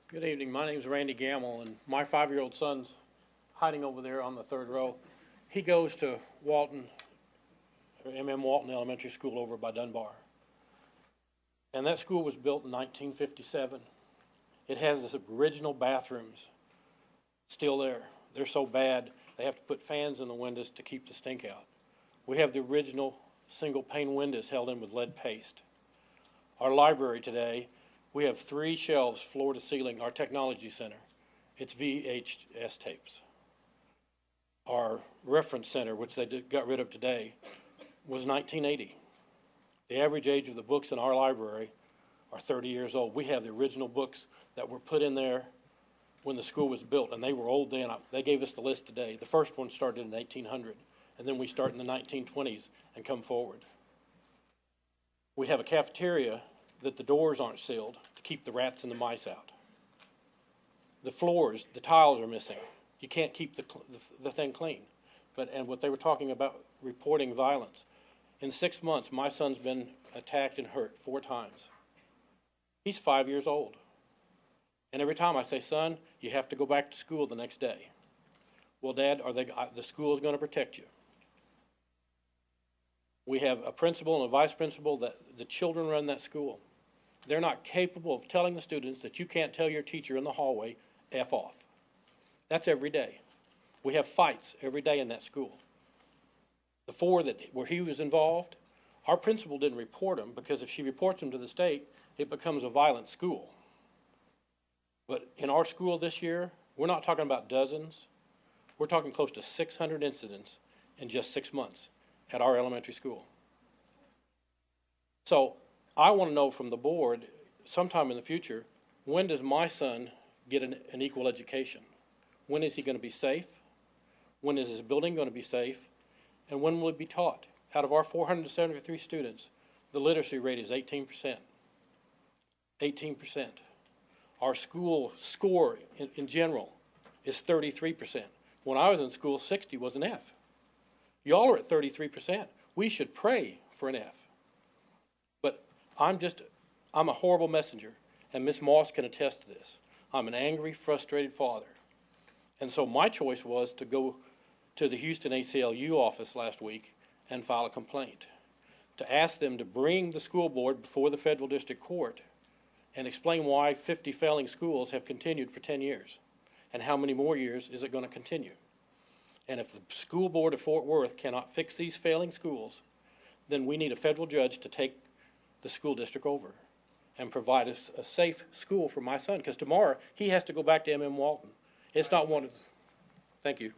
Good evening. My name is Randy Gamble, and my 5-year-old son's hiding over there on the third row. He goes to Walton, or M.M. Walton Elementary School over by Dunbar. And that school was built in 1957. It has its original bathrooms still there. They're so bad, they have to put fans in the windows to keep the stink out. We have the original single pane windows held in with lead paste. Our library today, we have 3 shelves floor to ceiling. Our technology center, it's VHS tapes. Our reference center, which they got rid of today, was 1980. The average age of the books in our library are 30 years old. We have the original books that were put in there when the school was built, and they were old then. They gave us the list today. The first one started in 1800, and then we start in the 1920s and come forward. We have a cafeteria that the doors aren't sealed to keep the rats and the mice out. The floors, the tiles are missing. You can't keep the thing clean. And what they were talking about, reporting violence. In 6 months, my son's been attacked and hurt 4 times. He's 5 years old. And every time I say, son, you have to go back to school the next day. Well, Dad, the school is going to protect you. We have a principal and a vice principal that the children run that school. They're not capable of telling the students that you can't tell your teacher in the hallway, F off. That's every day. We have fights every day in that school. The 4 where he was involved, our principal didn't report him because if she reports him to the state, it becomes a violent school. But in our school this year, we're not talking about dozens. We're talking close to 600 incidents in just 6 months at our elementary school. So I want to know from the board, sometime in the future, when does my son get an equal education? When is he going to be safe? When is his building going to be safe? And when will it be taught? Out of our 473 students, the literacy rate is 18%. 18%. Our school score in general is 33%. When I was in school, 60 was an F. Y'all are at 33%. We should pray for an F. But I'm a horrible messenger, and Miss Moss can attest to this. I'm an angry, frustrated father. And so my choice was to go to the Houston ACLU office last week and file a complaint, to ask them to bring the school board before the federal district court and explain why 50 failing schools have continued for 10 years, and how many more years is it going to continue. And if the school board of Fort Worth cannot fix these failing schools, then we need a federal judge to take the school district over and provide a safe school for my son, because tomorrow he has to go back to M.M. Walton. It's not one of, thank you.